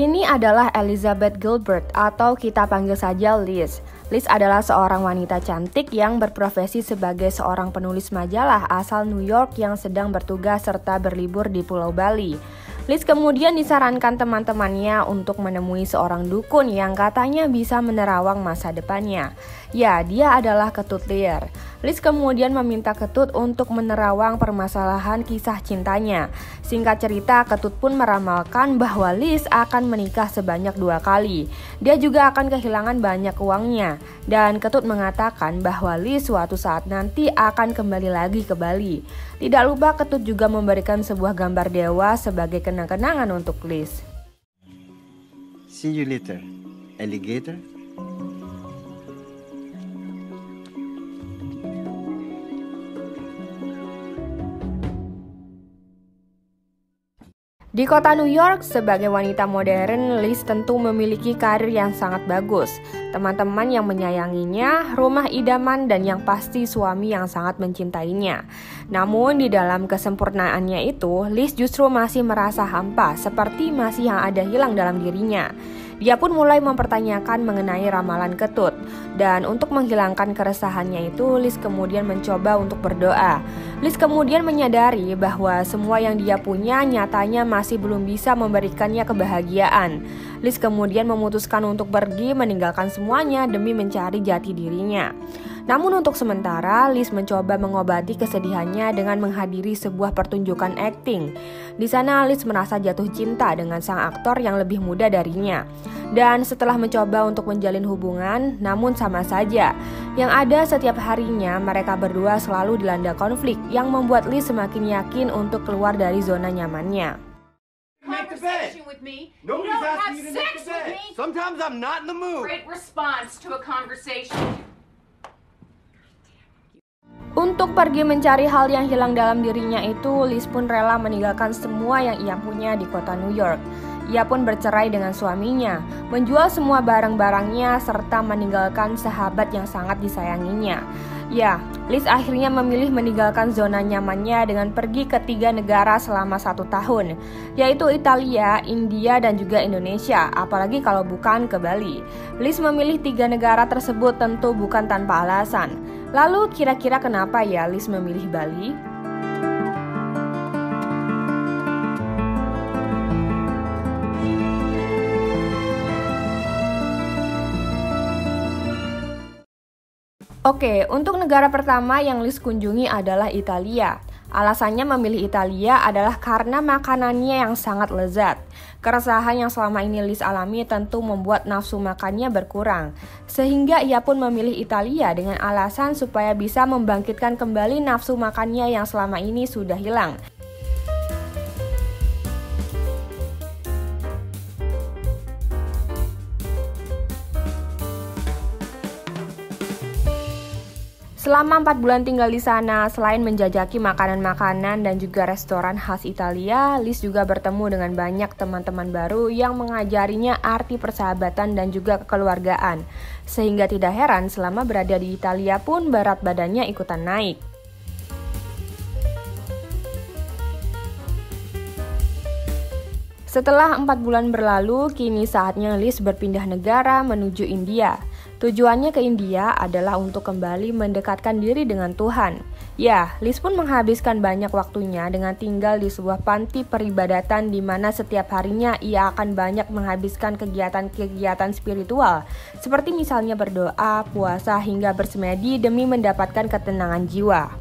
ini adalah Elizabeth Gilbert atau kita panggil saja Liz. Liz adalah seorang wanita cantik yang berprofesi sebagai seorang penulis majalah asal New York yang sedang bertugas serta berlibur di Pulau Bali. Liz kemudian disarankan teman-temannya untuk menemui seorang dukun yang katanya bisa menerawang masa depannya. Ya, dia adalah Ketut Lear. Liz kemudian meminta Ketut untuk menerawang permasalahan kisah cintanya. Singkat cerita, Ketut pun meramalkan bahwa Liz akan menikah sebanyak 2 kali. Dia juga akan kehilangan banyak uangnya. Dan Ketut mengatakan bahwa Liz suatu saat nanti akan kembali lagi ke Bali. Tidak lupa Ketut juga memberikan sebuah gambar dewa sebagai kenang-kenangan untuk Liz. See you later, alligator. Di kota New York, sebagai wanita modern, Liz tentu memiliki karir yang sangat bagus, teman-teman yang menyayanginya, rumah idaman, dan yang pasti suami yang sangat mencintainya. Namun di dalam kesempurnaannya itu, Liz justru masih merasa hampa, seperti masih yang ada hilang dalam dirinya. Dia pun mulai mempertanyakan mengenai ramalan Ketut. Dan untuk menghilangkan keresahannya itu, Liz kemudian mencoba untuk berdoa. Liz kemudian menyadari bahwa semua yang dia punya nyatanya masih belum bisa memberikannya kebahagiaan. Liz kemudian memutuskan untuk pergi meninggalkan semuanya demi mencari jati dirinya. Namun untuk sementara, Liz mencoba mengobati kesedihannya dengan menghadiri sebuah pertunjukan akting. Di sana Liz merasa jatuh cinta dengan sang aktor yang lebih muda darinya. Dan setelah mencoba untuk menjalin hubungan, namun sama saja. Yang ada setiap harinya mereka berdua selalu dilanda konflik yang membuat Liz semakin yakin untuk keluar dari zona nyamannya. Conversation with me. Nobody's asking you to make the bed. Sometimes I'm not in the mood. Great response to a conversation. Untuk pergi mencari hal yang hilang dalam dirinya itu, Liz pun rela meninggalkan semua yang ia punya di kota New York. Ia pun bercerai dengan suaminya, menjual semua barang-barangnya, serta meninggalkan sahabat yang sangat disayanginya. Ya, Liz akhirnya memilih meninggalkan zona nyamannya dengan pergi ke 3 negara selama 1 tahun, yaitu Italia, India, dan juga Indonesia, apalagi kalau bukan ke Bali. Liz memilih 3 negara tersebut tentu bukan tanpa alasan. Lalu kira-kira kenapa ya Liz memilih Bali? Oke, untuk negara pertama yang Liz kunjungi adalah Italia. Alasannya memilih Italia adalah karena makanannya yang sangat lezat. Keresahan yang selama ini Liz alami tentu membuat nafsu makannya berkurang. Sehingga ia pun memilih Italia dengan alasan supaya bisa membangkitkan kembali nafsu makannya yang selama ini sudah hilang. Selama 4 bulan tinggal di sana, selain menjajaki makanan-makanan dan juga restoran khas Italia, Liz juga bertemu dengan banyak teman-teman baru yang mengajarinya arti persahabatan dan juga kekeluargaan. Sehingga tidak heran selama berada di Italia pun berat badannya ikutan naik. Setelah 4 bulan berlalu, kini saatnya Liz berpindah negara menuju India. Tujuannya ke India adalah untuk kembali mendekatkan diri dengan Tuhan. Ya, Liz pun menghabiskan banyak waktunya dengan tinggal di sebuah panti peribadatan di mana setiap harinya ia akan banyak menghabiskan kegiatan-kegiatan spiritual, seperti misalnya berdoa, puasa, hingga bersemedi demi mendapatkan ketenangan jiwa.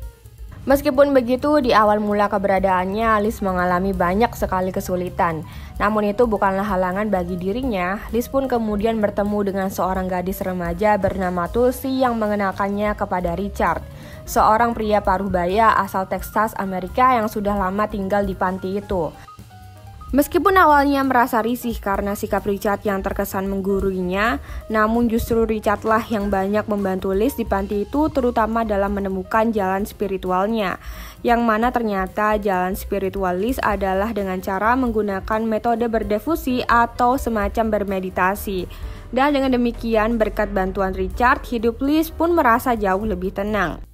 Meskipun begitu, di awal mula keberadaannya, Liz mengalami banyak sekali kesulitan. Namun itu bukanlah halangan bagi dirinya. Liz pun kemudian bertemu dengan seorang gadis remaja bernama Tulsi yang mengenalkannya kepada Richard, seorang pria paruh-baya asal Texas, Amerika yang sudah lama tinggal di panti itu. Meskipun awalnya merasa risih karena sikap Richard yang terkesan mengguruinya, namun justru Richardlah yang banyak membantu Liz di panti itu, terutama dalam menemukan jalan spiritualnya. Yang mana ternyata jalan spiritual Liz adalah dengan cara menggunakan metode berdefusi atau semacam bermeditasi. Dan dengan demikian berkat bantuan Richard, hidup Liz pun merasa jauh lebih tenang.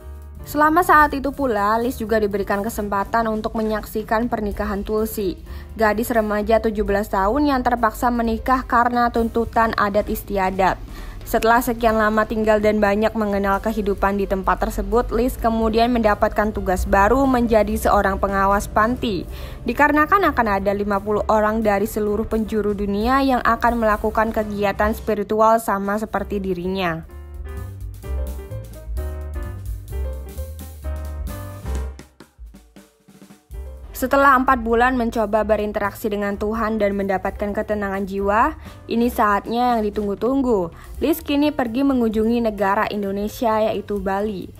Selama saat itu pula, Liz juga diberikan kesempatan untuk menyaksikan pernikahan Tulsi, gadis remaja 17 tahun yang terpaksa menikah karena tuntutan adat istiadat. Setelah sekian lama tinggal dan banyak mengenal kehidupan di tempat tersebut, Liz kemudian mendapatkan tugas baru menjadi seorang pengawas panti. Dikarenakan akan ada 50 orang dari seluruh penjuru dunia yang akan melakukan kegiatan spiritual sama seperti dirinya. Setelah 4 bulan mencoba berinteraksi dengan Tuhan dan mendapatkan ketenangan jiwa, ini saatnya yang ditunggu-tunggu. Liz kini pergi mengunjungi negara Indonesia, yaitu Bali.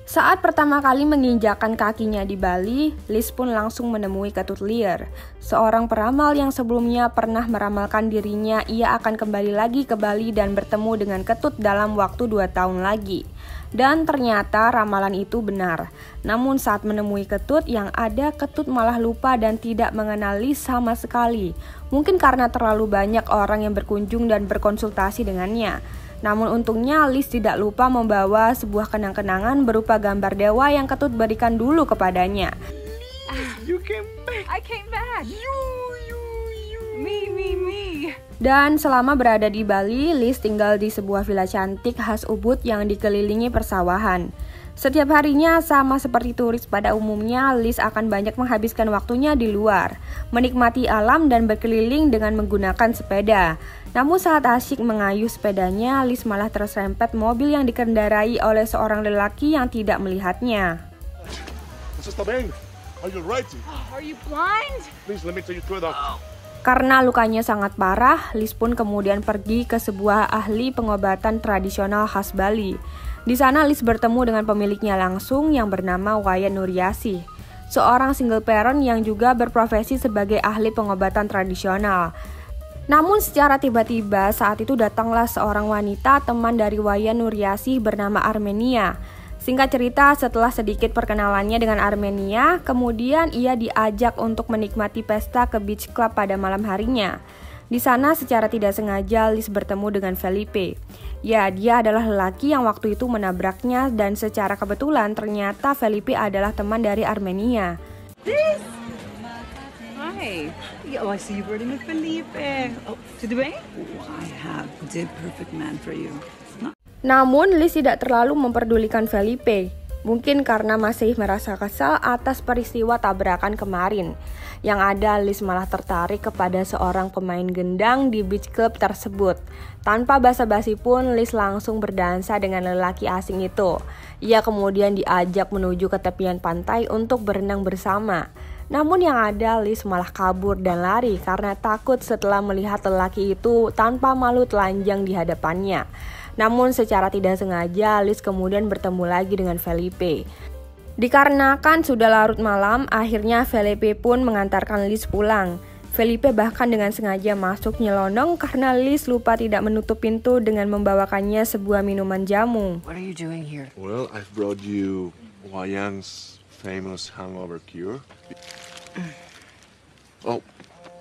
Saat pertama kali menginjakkan kakinya di Bali, Liz pun langsung menemui Ketut Lier, seorang peramal yang sebelumnya pernah meramalkan dirinya ia akan kembali lagi ke Bali dan bertemu dengan Ketut dalam waktu 2 tahun lagi. Dan ternyata ramalan itu benar. Namun saat menemui Ketut, yang ada Ketut malah lupa dan tidak mengenal Liz sama sekali. Mungkin karena terlalu banyak orang yang berkunjung dan berkonsultasi dengannya. Namun untungnya Liz tidak lupa membawa sebuah kenang-kenangan berupa gambar dewa yang Ketut berikan dulu kepadanya. You came back. I came back. Me. Dan selama berada di Bali, Liz tinggal di sebuah villa cantik khas Ubud yang dikelilingi persawahan. Setiap harinya sama seperti turis pada umumnya, Liz akan banyak menghabiskan waktunya di luar, menikmati alam dan berkeliling dengan menggunakan sepeda. Namun saat asyik mengayuh sepedanya, Liz malah terserempet mobil yang dikendarai oleh seorang lelaki yang tidak melihatnya. Sister Bang, are you right? Are you blind? Please let me take you through that. Karena lukanya sangat parah, Liz pun kemudian pergi ke sebuah ahli pengobatan tradisional khas Bali. Di sana Liz bertemu dengan pemiliknya langsung yang bernama Wayan Nuriasih, seorang single parent yang juga berprofesi sebagai ahli pengobatan tradisional. Namun secara tiba-tiba saat itu datanglah seorang wanita teman dari Wayan Nuriasih bernama Armenia. Singkat cerita, setelah sedikit perkenalannya dengan Armenia, kemudian ia diajak untuk menikmati pesta ke beach club pada malam harinya. Di sana secara tidak sengaja Liz bertemu dengan Felipe. Ya, dia adalah lelaki yang waktu itu menabraknya dan secara kebetulan ternyata Felipe adalah teman dari Armenia. Hi. Oh, I see you flirting with Felipe. Oh, tudo bem? Oh, I have the perfect man for you. Namun Liz tidak terlalu memperdulikan Felipe. Mungkin karena masih merasa kesal atas peristiwa tabrakan kemarin. Yang ada Liz malah tertarik kepada seorang pemain gendang di beach club tersebut. Tanpa basa-basi pun Liz langsung berdansa dengan lelaki asing itu. Ia kemudian diajak menuju ke tepian pantai untuk berenang bersama. Namun yang ada Liz malah kabur dan lari karena takut setelah melihat lelaki itu tanpa malu telanjang di hadapannya. Namun secara tidak sengaja Liz kemudian bertemu lagi dengan Felipe. Dikarenakan sudah larut malam, akhirnya Felipe pun mengantarkan Liz pulang. Felipe bahkan dengan sengaja masuk nyelonong karena Liz lupa tidak menutup pintu dengan membawakannya sebuah minuman jamu. What are you doing here? Well, I've brought you Wayan's famous hangover cure. Oh,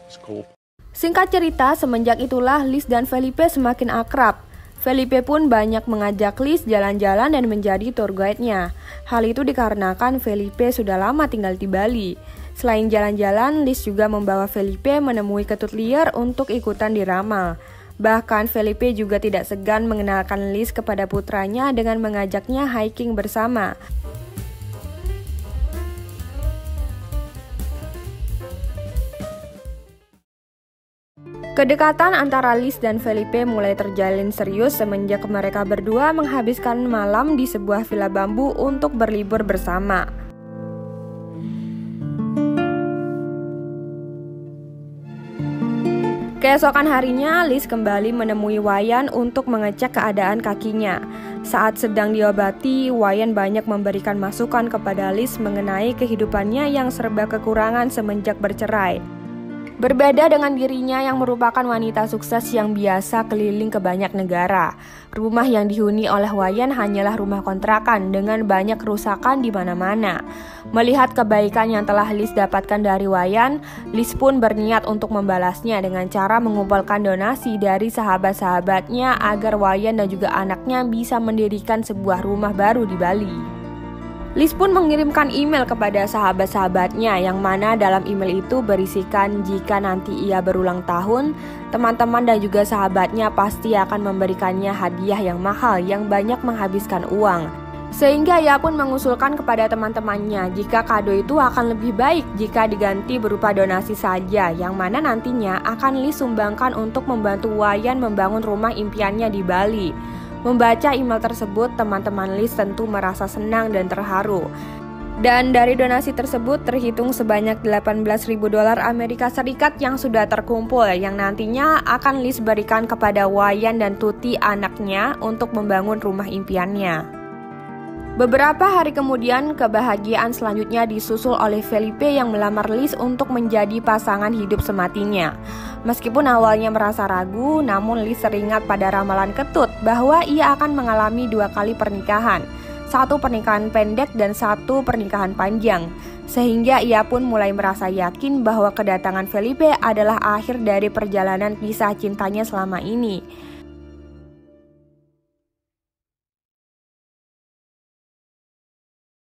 it's cold. Singkat cerita, semenjak itulah Liz dan Felipe semakin akrab. Felipe pun banyak mengajak Liz jalan-jalan dan menjadi tour guide-nya. Hal itu dikarenakan Felipe sudah lama tinggal di Bali. Selain jalan-jalan, Liz juga membawa Felipe menemui Ketut Lier untuk ikutan diramal. Bahkan Felipe juga tidak segan mengenalkan Liz kepada putranya dengan mengajaknya hiking bersama. Kedekatan antara Liz dan Felipe mulai terjalin serius semenjak mereka berdua menghabiskan malam di sebuah villa bambu untuk berlibur bersama. Keesokan harinya, Liz kembali menemui Wayan untuk mengecek keadaan kakinya. Saat sedang diobati, Wayan banyak memberikan masukan kepada Liz mengenai kehidupannya yang serba kekurangan semenjak bercerai. Berbeda dengan dirinya yang merupakan wanita sukses yang biasa keliling ke banyak negara, rumah yang dihuni oleh Wayan hanyalah rumah kontrakan dengan banyak kerusakan di mana-mana. Melihat kebaikan yang telah Liz dapatkan dari Wayan, Liz pun berniat untuk membalasnya dengan cara mengumpulkan donasi dari sahabat-sahabatnya agar Wayan dan juga anaknya bisa mendirikan sebuah rumah baru di Bali. Liz pun mengirimkan email kepada sahabat-sahabatnya yang mana dalam email itu berisikan jika nanti ia berulang tahun, teman-teman dan juga sahabatnya pasti akan memberikannya hadiah yang mahal yang banyak menghabiskan uang. Sehingga ia pun mengusulkan kepada teman-temannya jika kado itu akan lebih baik jika diganti berupa donasi saja, yang mana nantinya akan Liz sumbangkan untuk membantu Wayan membangun rumah impiannya di Bali. Membaca email tersebut, teman-teman Liz tentu merasa senang dan terharu. Dan dari donasi tersebut terhitung sebanyak $18.000 Amerika Serikat yang sudah terkumpul, yang nantinya akan Liz berikan kepada Wayan dan Tuti anaknya untuk membangun rumah impiannya. Beberapa hari kemudian, kebahagiaan selanjutnya disusul oleh Felipe yang melamar Liz untuk menjadi pasangan hidup sematinya. Meskipun awalnya merasa ragu, namun Liz teringat pada ramalan ketut bahwa ia akan mengalami 2 kali pernikahan, 1 pernikahan pendek dan 1 pernikahan panjang. Sehingga ia pun mulai merasa yakin bahwa kedatangan Felipe adalah akhir dari perjalanan kisah cintanya selama ini.